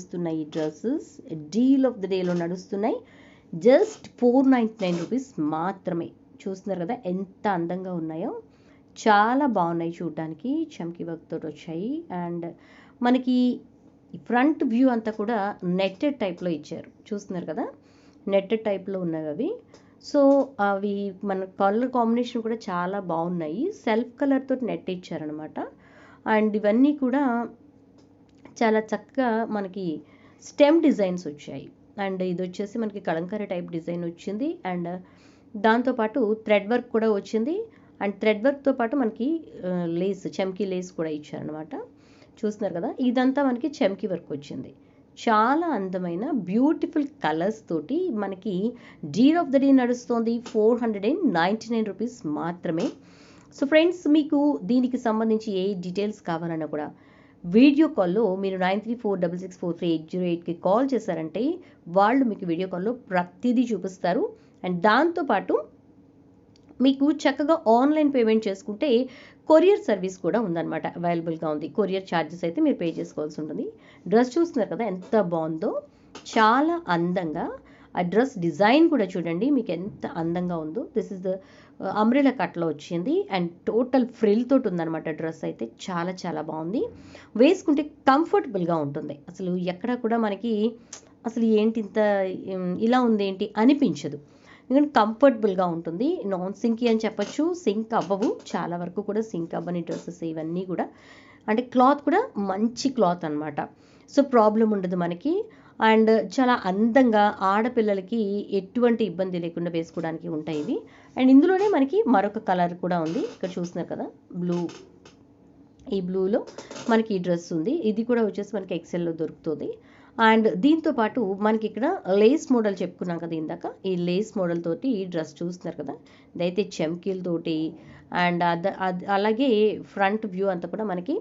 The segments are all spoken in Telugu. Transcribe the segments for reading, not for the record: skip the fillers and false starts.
నడుస్తున్నాయి ఈ డ్రెస్సెస్ డీల్ ఆఫ్ ద డేలో నడుస్తున్నాయి. జస్ట్ 499 రూపీస్ మాత్రమే. చూస్తున్నారు కదా ఎంత అందంగా ఉన్నాయో, చాలా బాగున్నాయి చూడడానికి. చమ్కీ వర్క్ తోటి వచ్చాయి. అండ్ మనకి ఫ్రంట్ వ్యూ అంతా కూడా నెట్టెడ్ టైప్లో ఇచ్చారు. చూస్తున్నారు కదా నెట్టెడ్ టైప్లో ఉన్నాయి అవి. సో అవి మన కలర్ కాంబినేషన్ కూడా చాలా బాగున్నాయి. సెల్ఫ్ కలర్ తోటి నెట్ ఇచ్చారనమాట. అండ్ ఇవన్నీ కూడా చాలా చక్కగా మనకి స్టెమ్ డిజైన్స్ వచ్చాయి. అండ్ ఇది వచ్చేసి మనకి కలంకారీ టైప్ డిజైన్ వచ్చింది. అండ్ దాంతోపాటు థ్రెడ్ వర్క్ కూడా వచ్చింది. అండ్ థ్రెడ్ వర్క్తో పాటు మనకి లేస్, చమ్కీ లేస్ కూడా ఇచ్చారనమాట. చూస్తున్నారు కదా ఇదంతా మనకి చమ్కీ వర్క్ వచ్చింది. చాలా అందమైన బ్యూటిఫుల్ కలర్స్ తోటి మనకి డీల్ ఆఫ్ ద డే నడుస్తోంది. 499 రూపీస్ మాత్రమే. సో ఫ్రెండ్స్, మీకు దీనికి సంబంధించి ఏ డీటెయిల్స్ కావాలన్నా కూడా వీడియో కాల్లో మీరు 9346643808కి కాల్ చేశారంటే వాళ్ళు మీకు వీడియో కాల్లో ప్రతిదీ చూపిస్తారు. అండ్ దాంతోపాటు మీకు చక్కగా ఆన్లైన్ పేమెంట్ చేసుకుంటే కొరియర్ సర్వీస్ కూడా ఉందన్నమాట, అవైలబుల్గా ఉంది. కొరియర్ ఛార్జెస్ అయితే మీరు పే చేసుకోవాల్సి ఉంటుంది. డ్రెస్ చూస్తున్నారు కదా ఎంత బాగుందో, చాలా అందంగా. ఆ డ్రెస్ డిజైన్ కూడా చూడండి మీకు ఎంత అందంగా ఉందో. దిస్ ఇస్ ద అంబ్రెలా కట్లో వచ్చింది. అండ్ టోటల్ ఫ్రిల్ తోటి ఉందన్నమాట. డ్రెస్ అయితే చాలా చాలా బాగుంది. వేసుకుంటే కంఫర్టబుల్గా ఉంటుంది. అసలు ఎక్కడ కూడా మనకి అసలు ఏంటి ఇంత ఇలా ఉంది ఏంటి అనిపించదు. ఎందుకంటే కంఫర్టబుల్గా ఉంటుంది. నాన్ సింకీ అని చెప్పచ్చు. సింక్ అవ్వవు, చాలా వరకు కూడా సింక్ అవ్వని డ్రెస్సెస్ ఇవన్నీ కూడా. అంటే క్లాత్ కూడా మంచి క్లాత్ అనమాట. సో ప్రాబ్లం ఉండదు మనకి. అండ్ చాలా అందంగా ఆడపిల్లలకి ఎటువంటి ఇబ్బంది లేకుండా వేసుకోవడానికి ఉంటాయి ఇవి. అండ్ ఇందులోనే మనకి మరొక కలర్ కూడా ఉంది. ఇక్కడ చూస్తున్నారు కదా బ్లూ, ఈ బ్లూలో మనకి ఈ డ్రెస్ ఉంది. ఇది కూడా వచ్చేసి మనకి ఎక్సెల్లో దొరుకుతుంది. అండ్ దీంతో పాటు మనకి ఇక్కడ లేస్ మోడల్ చెప్పుకున్నాం కదా ఇందాక, ఈ లేస్ మోడల్ తోటి ఈ డ్రెస్ చూస్తున్నారు కదా, ఇదైతే చమ్కీలతోటి. అండ్ అలాగే ఫ్రంట్ వ్యూ అంతా కూడా మనకి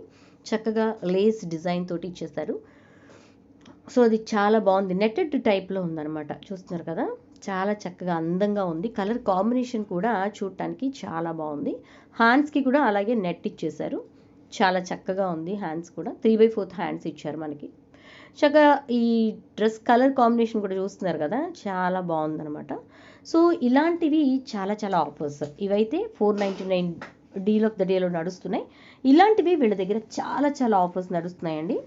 చక్కగా లేస్ డిజైన్ తోటి ఇచ్చేస్తారు. సో అది చాలా బాగుంది. నెట్టెడ్ టైప్లో ఉందన్నమాట. చూస్తున్నారు కదా చాలా చక్కగా అందంగా ఉంది. కలర్ కాంబినేషన్ కూడా చూడటానికి చాలా బాగుంది. హ్యాండ్స్కి కూడా అలాగే నెట్ ఇచ్చేసారు. చాలా చక్కగా ఉంది. హ్యాండ్స్ కూడా 3/4 హ్యాండ్స్ ఇచ్చారు మనకి. చక్కగా ఈ డ్రెస్ కలర్ కాంబినేషన్ కూడా చూస్తున్నారు కదా చాలా బాగుందనమాట. సో ఇలాంటివి చాలా చాలా ఆఫర్స్. ఇవైతే 499 డీల్ ఆఫ్ ద డేలో నడుస్తున్నాయి. ఇలాంటివి వీళ్ళ దగ్గర చాలా చాలా ఆఫర్స్ నడుస్తున్నాయండి.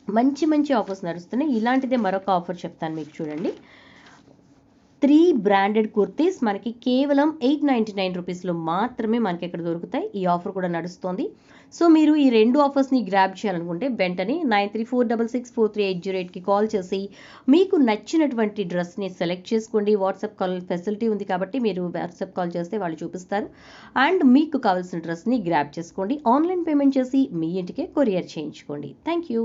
మంచి మంచి ఆఫర్స్ నడుస్తున్నాయి. ఇలాంటిదే మరొక ఆఫర్ చెప్తాను మీకు చూడండి. 3 బ్రాండెడ్ కుర్తీస్ మనకి కేవలం 899 రూపీస్లో మాత్రమే మనకి ఇక్కడ దొరుకుతాయి. ఈ ఆఫర్ కూడా నడుస్తోంది. సో మీరు ఈ రెండు ఆఫర్స్ని గ్రాబ్ చేయాలనుకుంటే వెంటనే 9346643808కి కాల్ చేసి మీకు నచ్చినటువంటి డ్రెస్ని సెలెక్ట్ చేసుకోండి. వాట్సాప్ కాల్ ఫెసిలిటీ ఉంది కాబట్టి మీరు వాట్సాప్ కాల్ చేస్తే వాళ్ళు చూపిస్తారు. అండ్ మీకు కావాల్సిన డ్రెస్ని గ్రాబ్ చేసుకోండి. ఆన్లైన్ పేమెంట్ చేసి మీ ఇంటికే కొరియర్ చేయించుకోండి. Thank you.